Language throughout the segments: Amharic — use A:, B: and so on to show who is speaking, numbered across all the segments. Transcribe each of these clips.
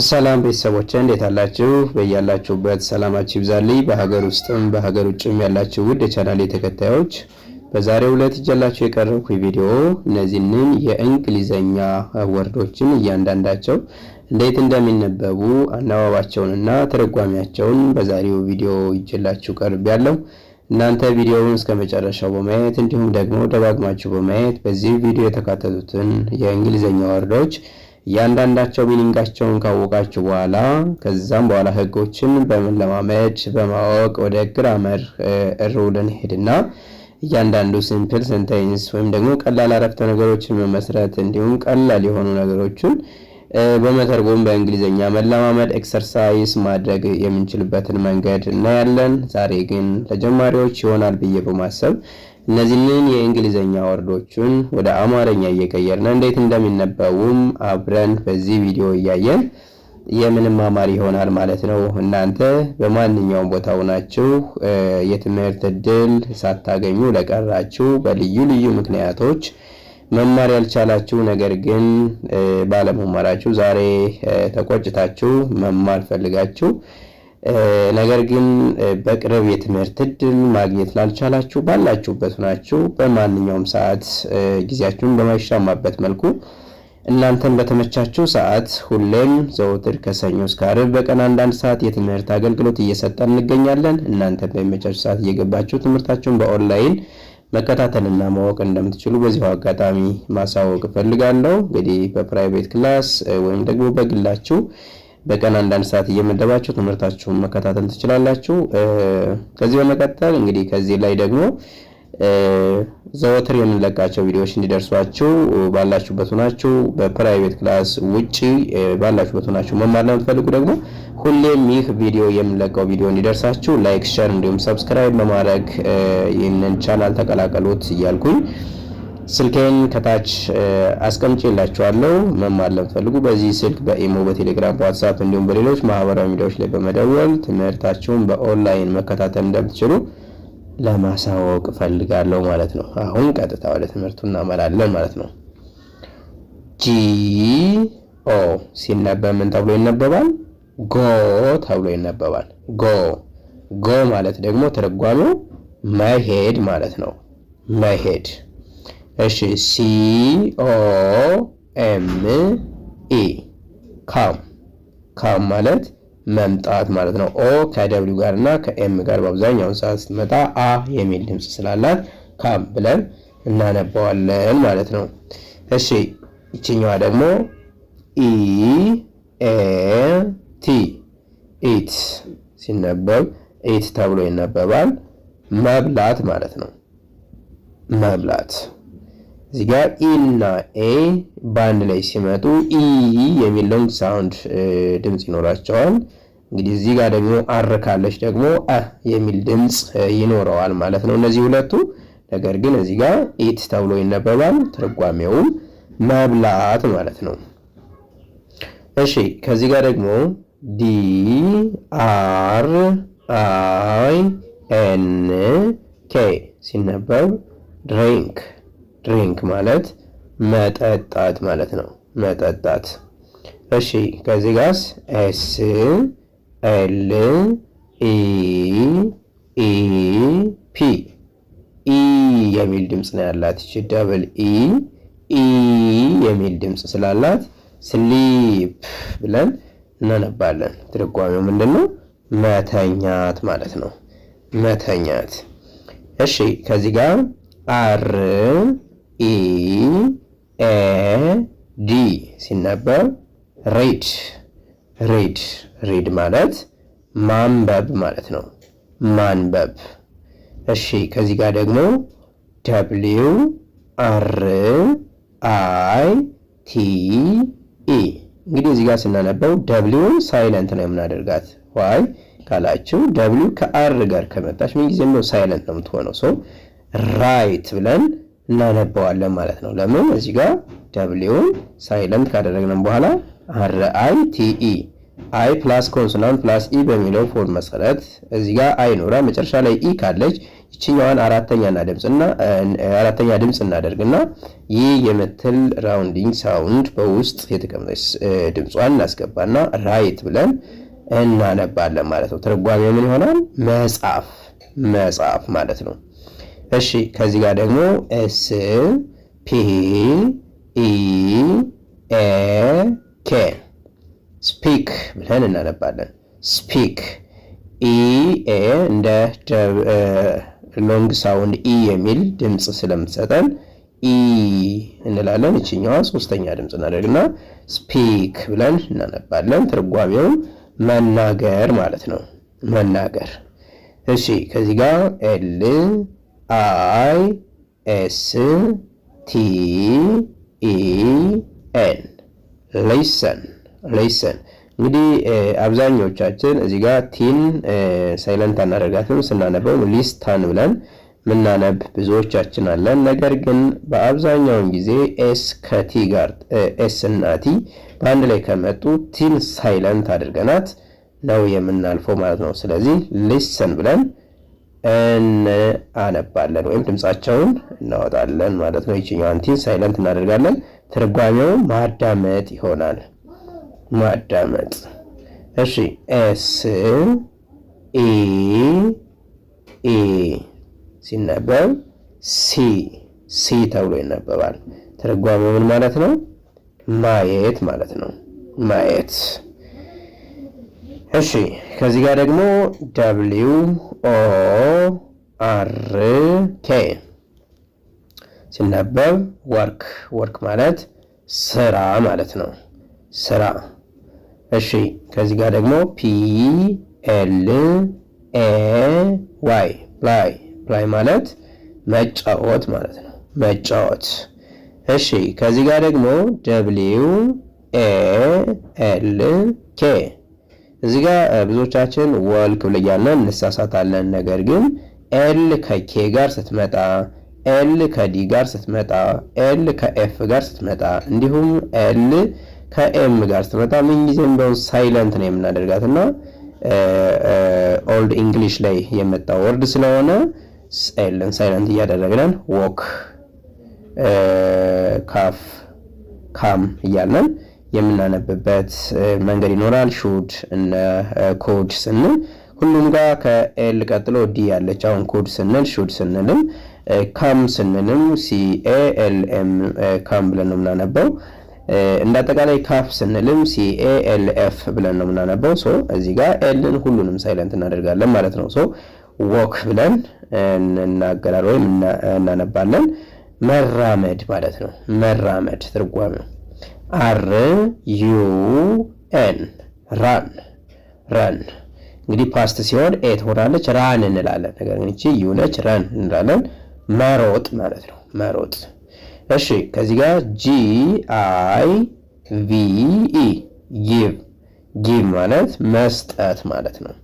A: ሰላም ቤተሰቦች እንዴት አላችሁ? በያላችሁበት ሰላማችሁ ይብዛልኝ። በሀገር ውስጥም በሀገር ውጭም ያላችሁ ውድ የቻናሌ ተከታዮች በዛሬው ዕለት ይዤላችሁ የቀረብኩ ቪዲዮ እነዚህን የእንግሊዘኛ ወርዶችን እያንዳንዳቸው እንዴት እንደሚነበቡ አናባባቸውንና ትርጓሜያቸውን በዛሬው ቪዲዮ ይዤላችሁ ቀርቤያለሁ። እናንተ ቪዲዮውን እስከመጨረሻው በማየት እንዲሁም ደግሞ ደጋግማችሁ በማየት በዚህ ቪዲዮ የተካተቱትን የእንግሊዘኛ ወርዶች እያንዳንዳቸው ሚኒንጋቸውን ካወቃችሁ በኋላ ከዛም በኋላ ህጎችን በመለማመድ በማወቅ ወደ ግራመር ሩል እንሄድና እያንዳንዱ ሲምፕል ሴንቴንስ ወይም ደግሞ ቀላል አረፍተ ነገሮችን መመስረት እንዲሁም ቀላል የሆኑ ነገሮችን በመተርጎም በእንግሊዘኛ መለማመድ ኤክሰርሳይዝ ማድረግ የምንችልበትን መንገድ እናያለን። ዛሬ ግን ለጀማሪዎች ይሆናል ብዬ በማሰብ እነዚህን የእንግሊዘኛ ወርዶችን ወደ አማርኛ እየቀየርን እንዴት እንደሚነበቡም አብረን በዚህ ቪዲዮ እያየን የምንማማር ይሆናል ማለት ነው። እናንተ በማንኛውም ቦታ ሆናችሁ የትምህርት እድል ሳታገኙ ለቀራችሁ በልዩ ልዩ ምክንያቶች መማር ያልቻላችሁ ነገር ግን ባለመማራችሁ ዛሬ ተቆጭታችሁ መማር ፈልጋችሁ ነገር ግን በቅርብ የትምህርት እድል ማግኘት ላልቻላችሁ ባላችሁበት ሆናችሁ በማንኛውም ሰዓት ጊዜያችሁን በማይሻማበት መልኩ እናንተን በተመቻችሁ ሰዓት ሁሌም ዘወትር ከሰኞ እስከ ዓርብ በቀን አንዳንድ ሰዓት የትምህርት አገልግሎት እየሰጠን እንገኛለን። እናንተ በሚመቻችሁ ሰዓት እየገባችሁ ትምህርታችሁን በኦንላይን መከታተልና ማወቅ እንደምትችሉ በዚሁ አጋጣሚ ማሳወቅ ፈልጋለሁ። እንግዲህ በፕራይቬት ክላስ ወይም ደግሞ በግላችሁ በቀን አንዳንድ ሰዓት እየመደባችሁ ትምህርታችሁን መከታተል ትችላላችሁ። ከዚህ በመቀጠል እንግዲህ ከዚህ ላይ ደግሞ ዘወትር የምንለቃቸው ቪዲዮዎች እንዲደርሷችሁ ባላችሁበት ሆናችሁ በፕራይቬት ክላስ ውጪ ባላችሁበት ሆናችሁ መማር ለምትፈልጉ ደግሞ ሁሌም ይህ ቪዲዮ የምንለቀው ቪዲዮ እንዲደርሳችሁ ላይክ፣ ሼር እንዲሁም ሰብስክራይብ በማድረግ ይህንን ቻናል ተቀላቀሉት እያልኩኝ ስልኬን ከታች አስቀምጬላችኋለሁ። መማር ለምትፈልጉ በዚህ ስልክ በኢሞ፣ በቴሌግራም፣ በዋትስአፕ እንዲሁም በሌሎች ማህበራዊ ሚዲያዎች ላይ በመደወል ትምህርታችሁን በኦንላይን መከታተል እንደምትችሉ ለማሳወቅ ፈልጋለሁ ማለት ነው። አሁን ቀጥታ ወደ ትምህርቱ እናመራለን ማለት ነው። ጂ ኦ ሲነበብ ምን ተብሎ ይነበባል? ጎ ተብሎ ይነበባል። ጎ ጎ ማለት ደግሞ ትርጓሜው መሄድ ማለት ነው። መሄድ። እሺ ሲ ኦ ኤም ኢ ካም ካም ማለት መምጣት ማለት ነው። ኦ ከደብሊው ጋር እና ከኤም ጋር በአብዛኛው ሰዓት ስትመጣ አ የሚል ድምጽ ስላላት ካም ብለን እናነባዋለን ማለት ነው። እሺ እቺኛዋ ደግሞ ኢ ኤ ቲ ኢት ሲነበብ ኢት ተብሎ ይነበባል። መብላት ማለት ነው። መብላት። እዚህ ጋር ኢ እና ኤ ባንድ ላይ ሲመጡ ኢ የሚል ሎንግ ሳውንድ ድምጽ ይኖራቸዋል። እንግዲህ እዚህ ጋር ደግሞ አር ካለች ደግሞ አ የሚል ድምጽ ይኖረዋል ማለት ነው እነዚህ ሁለቱ። ነገር ግን እዚህ ጋር ኢት ተብሎ ይነበባል። ትርጓሜውም መብላት ማለት ነው። እሺ ከዚህ ጋር ደግሞ ዲ አር አይ ኤን ኬ ሲነበብ ድሪንክ ድሪንክ ማለት መጠጣት ማለት ነው። መጠጣት። እሺ ከዚህ ጋርስ ኤስ ኤል ኢ ኢ ፒ ኢ የሚል ድምጽ ነው ያላት። እቺ ደብል ኢ ኢ የሚል ድምጽ ስላላት ስሊፕ ብለን እናነባለን። ትርጓሜው ምንድነው? መተኛት ማለት ነው። መተኛት። እሺ ከዚህ ጋር አር ኢ ኤ ዲ ሲነበብ ሪድ ሪድ ሪድ ማለት ማንበብ ማለት ነው። ማንበብ። እሺ ከዚህ ጋር ደግሞ ደብሊው አር አይ ቲ ኢ እንግዲህ እዚህ ጋር ስናነበው ደብሊውን ሳይለንት ነው የምናደርጋት። ዋይ ካላችሁ ደብሊው ከአር ጋር ከመጣች ምን ጊዜም ነው ሳይለንት ነው የምትሆነው። ሶ ራይት ብለን እናነባዋለን ማለት ነው። ለምን እዚህ ጋር ደብሊውን ሳይለንት ካደረግን በኋላ አር አይ ቲ ኢ አይ ፕላስ ኮንሶናንት ፕላስ ኢ በሚለው ፎርም መሰረት እዚህ ጋር አይ ኖራ መጨረሻ ላይ ኢ ካለች ይችኛዋን አራተኛ ድምጽ እናደርግና ይህ የምትል ራውንዲንግ ሳውንድ በውስጥ የተቀመጠች ድምጿን እናስገባና ራይት ብለን እናነባለን ማለት ነው። ትርጓሜው ምን ይሆናል? መጽሐፍ ማለት ነው። እሺ ከዚህ ጋር ደግሞ ኤስ ፒ ኢ ኤ ኬ ስፒክ ብለን እናነባለን። ስፒክ ኢ ኤ እንደ ሎንግ ሳውንድ ኢ የሚል ድምጽ ስለምትሰጠን ኢ እንላለን። እቺኛዋ ሶስተኛ ድምጽ እናደርግና ስፒክ ብለን እናነባለን። ትርጓሜው መናገር ማለት ነው። መናገር። እሺ ከዚህ ጋር ኤል አይ ኤስ ቲ ኢ ኤን ሊሰን። እንግዲህ አብዛኞቻችን እዚህ ጋር ቲን ሳይለንት አናደርጋትም። ስናነበው ሊስታን ብለን ምናነብ ብዙዎቻችን አለን። ነገር ግን በአብዛኛውን ጊዜ ኤስ ከቲ ጋር ኤስ እና ቲ በአንድ ላይ ከመጡ ቲን ሳይለንት አድርገናት ነው የምናልፈው ማለት ነው። ስለዚህ ሊሰን ብለን እናነባለን ወይም ድምጻቸውን እናወጣለን ማለት ነው። ይችኛዋን ቲን ሳይለንት እናደርጋለን። ትርጓሜው ማዳመጥ ይሆናል። ማዳመጥ። እሺ ኤስ ኢ ኢ ሲነበብ ሲ ተብሎ ይነበባል። ትርጓሜው ምን ማለት ነው? ማየት ማለት ነው። ማየት። እሺ ከዚህ ጋር ደግሞ ደብሊው ኦ አር ኬ ሲነበብ ወርክ ማለት ስራ ማለት ነው። ስራ። እሺ ከዚህ ጋር ደግሞ ፒ ኤል ኤ ዋይ ፕላይ ማለት መጫወት ማለት ነው። መጫወት። እሺ ከዚህ ጋር ደግሞ ደብሊው ኤ ኤል ኬ እዚህ ጋር ብዙዎቻችን ወልክ ብለያለን እንሳሳታለን። ነገር ግን ኤል ከኬ ጋር ስትመጣ፣ ኤል ከዲ ጋር ስትመጣ፣ ኤል ከኤፍ ጋር ስትመጣ እንዲሁም ኤል ከኤም ጋር ስትመጣ ምን ጊዜም ቢሆን ሳይለንት ነው የምናደርጋትና ኦልድ እንግሊሽ ላይ የመጣ ወርድ ስለሆነ ኤልን ሳይለንት እያደረግን ዎክ ካም እያልን የምናነብበት መንገድ ይኖራል። ሹድ እና ኮድ ስንል ሁሉም ጋር ከኤል ቀጥሎ ዲ ያለች። አሁን ኮድ ስንል ሹድ ስንልም ካም ስንልም ሲኤኤልኤም ካም ብለን ነው የምናነበው። እንዳጠቃላይ ካፍ ስንልም ሲኤኤልኤፍ ብለን ነው የምናነበው። ሶ እዚህ ጋር ኤልን ሁሉንም ሳይለንት እናደርጋለን ማለት ነው። ሶ ዎክ ብለን እናገራለን ወይም እናነባለን። መራመድ ማለት ነው። መራመድ ትርጓሜው አር ዩ ኤን ራን። እንግዲህ ፓስት ሲሆን ኤ ትሆናለች፣ ራን እንላለን። ነገር ግን እቺ ዩ ነች፣ ራን እንላለን። መሮጥ ማለት ነው። መሮጥ። እሺ ከዚህ ጋር ጂ አይ ቪ ኢ ጊቭ ማለት መስጠት ማለት ነው።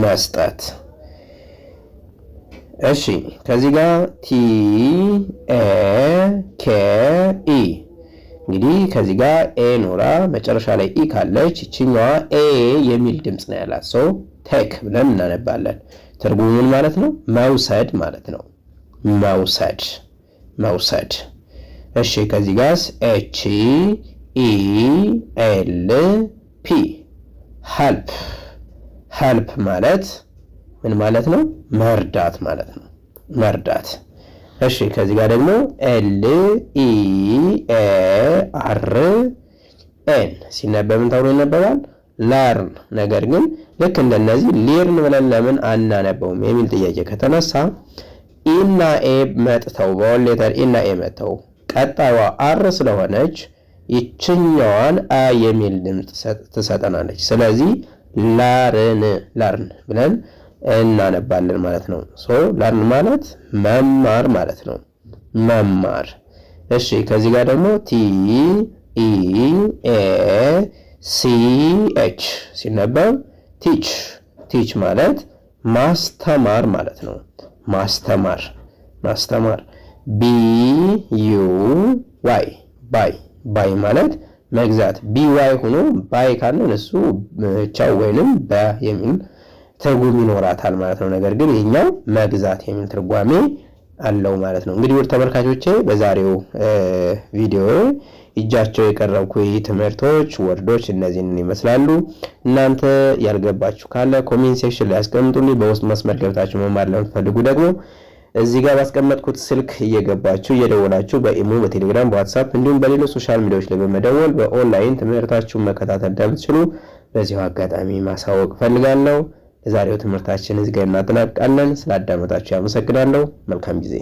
A: መስጠት። እሺ ከዚህ ጋር ቲ ኤ ኬ ኢ እንግዲህ ከዚህ ጋር ኤ ኖራ መጨረሻ ላይ ኢ ካለች እቺኛዋ ኤ የሚል ድምጽ ነው ያላት። ሶ ቴክ ብለን እናነባለን። ትርጉሙን ማለት ነው መውሰድ ማለት ነው። መውሰድ። እሺ ከዚህ ጋር ኤች ኢ ኤል ፒ ሄልፕ ማለት ምን ማለት ነው? መርዳት ማለት ነው። መርዳት። እሺ ከዚህ ጋር ደግሞ ኤል ኢ ኤ አር ኤን ሲነበብ ምን ተብሎ ይነበባል? ለርን። ነገር ግን ልክ እንደነዚህ ሊርን ብለን ለምን አናነበውም የሚል ጥያቄ ከተነሳ ኢና ኤ መጥተው በወል ሌተር ኢና ኤ መጥተው ቀጣዩዋ አር ስለሆነች ይችኛዋን አ የሚል ድምጽ ትሰጠናለች። ስለዚህ ላርን ብለን እናነባለን ማለት ነው። ሶ ለርን ማለት መማር ማለት ነው። መማር። እሺ ከዚህ ጋር ደግሞ ቲ ኢ ኤ ሲ ኤች ሲነበብ ቲች ማለት ማስተማር ማለት ነው። ማስተማር። ቢ ዩ ዋይ ባይ ማለት መግዛት። ቢ ዋይ ሆኖ ባይ ካለን እሱ ቻው ወይንም በ የሚል ትርጉም ይኖራታል ማለት ነው። ነገር ግን ይሄኛው መግዛት የሚል ትርጓሜ አለው ማለት ነው። እንግዲህ ውድ ተመልካቾቼ በዛሬው ቪዲዮ እጃቸው የቀረብኩ ትምህርቶች ወርዶች እነዚህን ይመስላሉ። እናንተ ያልገባችሁ ካለ ኮሜንት ሴክሽን ላይ አስቀምጡልኝ። በውስጥ መስመር ገብታችሁ መማር ለምትፈልጉ ደግሞ እዚህ ጋር ባስቀመጥኩት ስልክ እየገባችሁ እየደወላችሁ በኢሞ፣ በቴሌግራም፣ በዋትስአፕ እንዲሁም በሌሎች ሶሻል ሚዲያዎች ላይ በመደወል በኦንላይን ትምህርታችሁን መከታተል እንደምትችሉ በዚሁ አጋጣሚ ማሳወቅ ፈልጋለሁ። የዛሬው ትምህርታችን እዚህ ጋር እናጠናቅቃለን። ስላዳመጣችሁ ያመሰግናለሁ። መልካም ጊዜ